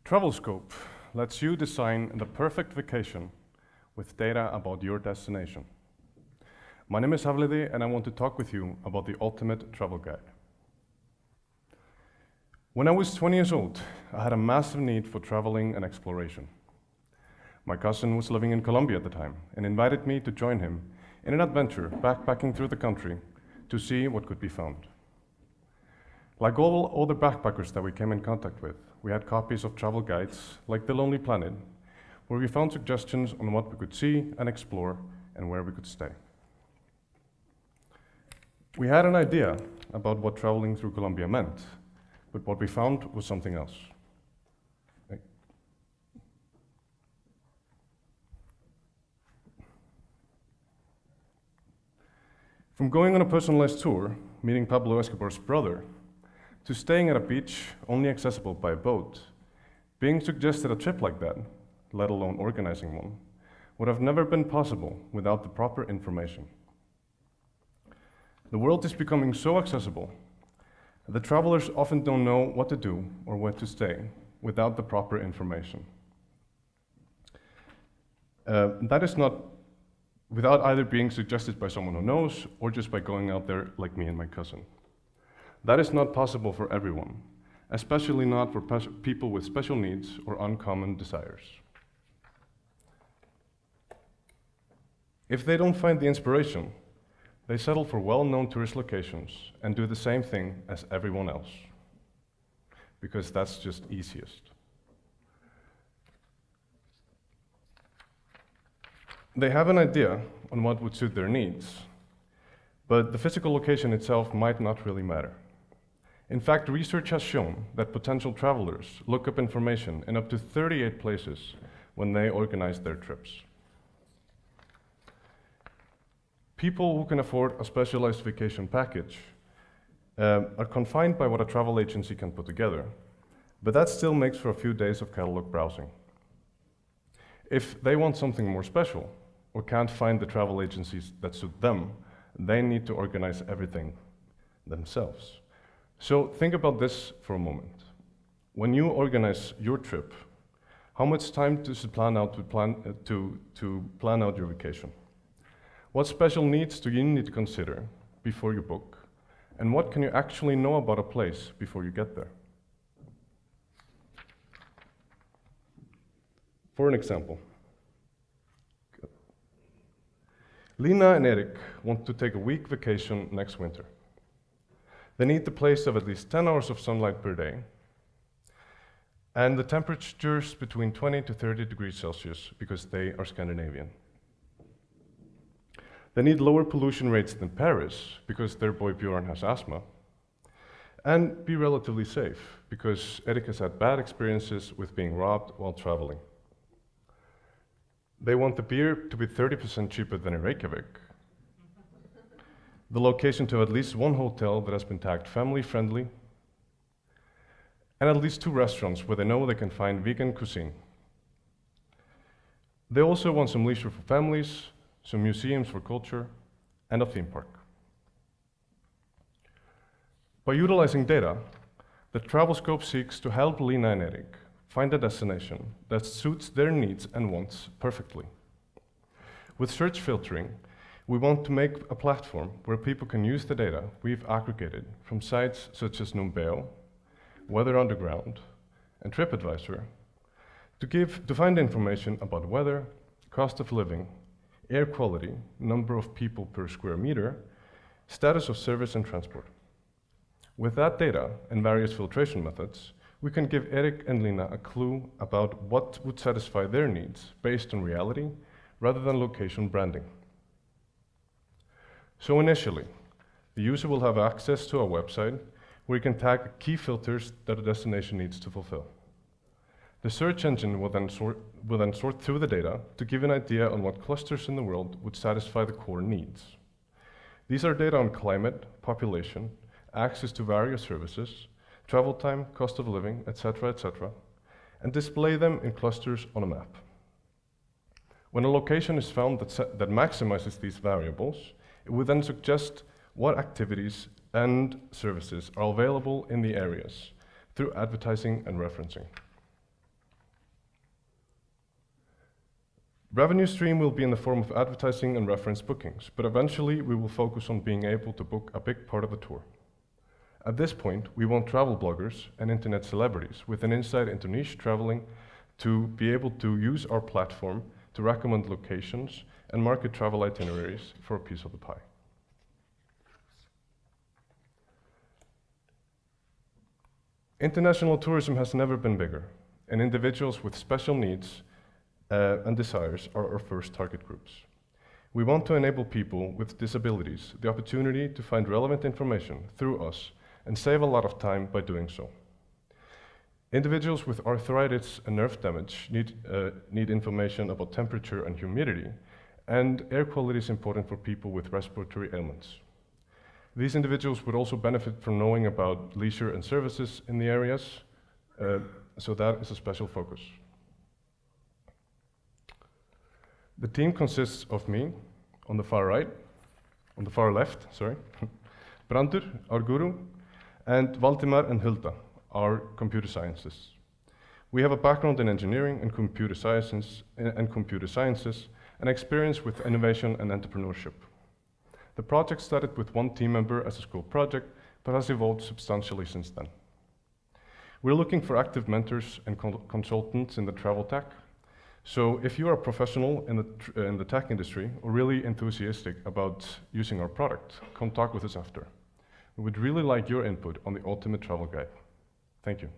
Travelscope lets you design the perfect vacation with data about your destination. My name is Havliði and I want to talk with you about the ultimate travel guide. When I was 20 years old, I had a massive need for traveling and exploration. My cousin was living in Colombia at the time and invited me to join him in an adventure backpacking through the country to see what could be found. Like all other backpackers that we came in contact with, we had copies of travel guides like The Lonely Planet, where we found suggestions on what we could see and explore and where we could stay. We had an idea about what traveling through Colombia meant, but what we found was something else. From going on a personalized tour, meeting Pablo Escobar's brother, to staying at a beach only accessible by boat, being suggested a trip like that, let alone organizing one, would have never been possible without the proper information. The world is becoming so accessible that travelers often don't know what to do or where to stay without the proper information. That is not without either being suggested by someone who knows or just by going out there like me and my cousin. That is not possible for everyone, especially not for people with special needs or uncommon desires. If they don't find the inspiration, they settle for well-known tourist locations and do the same thing as everyone else, because that's just easiest. They have an idea on what would suit their needs, but the physical location itself might not really matter. In fact, research has shown that potential travelers look up information in up to 38 places when they organize their trips. People who can afford a specialized vacation package are confined by what a travel agency can put together, but that still makes for a few days of catalog browsing. If they want something more special or can't find the travel agencies that suit them, they need to organize everything themselves. So think about this for a moment. When you organize your trip, how much time does it plan out to plan out your vacation? What special needs do you need to consider before you book? And what can you actually know about a place before you get there? For an example, Lina and Erik want to take a week vacation next winter. They need the place of at least 10 hours of sunlight per day, and the temperatures between 20 to 30 degrees Celsius because they are Scandinavian. They need lower pollution rates than Paris because their boy Bjorn has asthma, and be relatively safe because Erik has had bad experiences with being robbed while traveling. They want the beer to be 30% cheaper than in Reykjavik, the location to have at least one hotel that has been tagged family-friendly, and at least 2 restaurants where they know they can find vegan cuisine. They also want some leisure for families, some museums for culture, and a theme park. By utilizing data, the Travelscope seeks to help Lina and Erik find a destination that suits their needs and wants perfectly. With search filtering, we want to make a platform where people can use the data we've aggregated from sites such as Numbeo, Weather Underground, and TripAdvisor to find information about weather, cost of living, air quality, number of people per square meter, status of service and transport. With that data and various filtration methods, we can give Erik and Lina a clue about what would satisfy their needs based on reality rather than location branding. So initially, the user will have access to a website where you can tag key filters that a destination needs to fulfill. The search engine will then sort through the data to give an idea on what clusters in the world would satisfy the core needs. These are data on climate, population, access to various services, travel time, cost of living, etc., and display them in clusters on a map. When a location is found that maximizes these variables, it would then suggest what activities and services are available in the areas through advertising and referencing. Revenue stream will be in the form of advertising and reference bookings, but eventually we will focus on being able to book a big part of the tour. At this point, we want travel bloggers and internet celebrities with an insight into niche traveling to be able to use our platform to recommend locations and market travel itineraries for a piece of the pie. International tourism has never been bigger, and individuals with special needs and desires are our first target groups. We want to enable people with disabilities the opportunity to find relevant information through us and save a lot of time by doing so. Individuals with arthritis and nerve damage need information about temperature and humidity, and air quality is important for people with respiratory ailments. These individuals would also benefit from knowing about leisure and services in the areas, so that is a special focus. The team consists of me on the far left, Brandur, our guru, and Valdimar and Hilda, our computer scientists. We have a background in engineering and computer sciences and experience with innovation and entrepreneurship. The project started with one team member as a school project, but has evolved substantially since then. We're looking for active mentors and consultants in the travel tech. So if you are a professional in the tech industry or really enthusiastic about using our product, come talk with us after. We would really like your input on the ultimate travel guide. Thank you.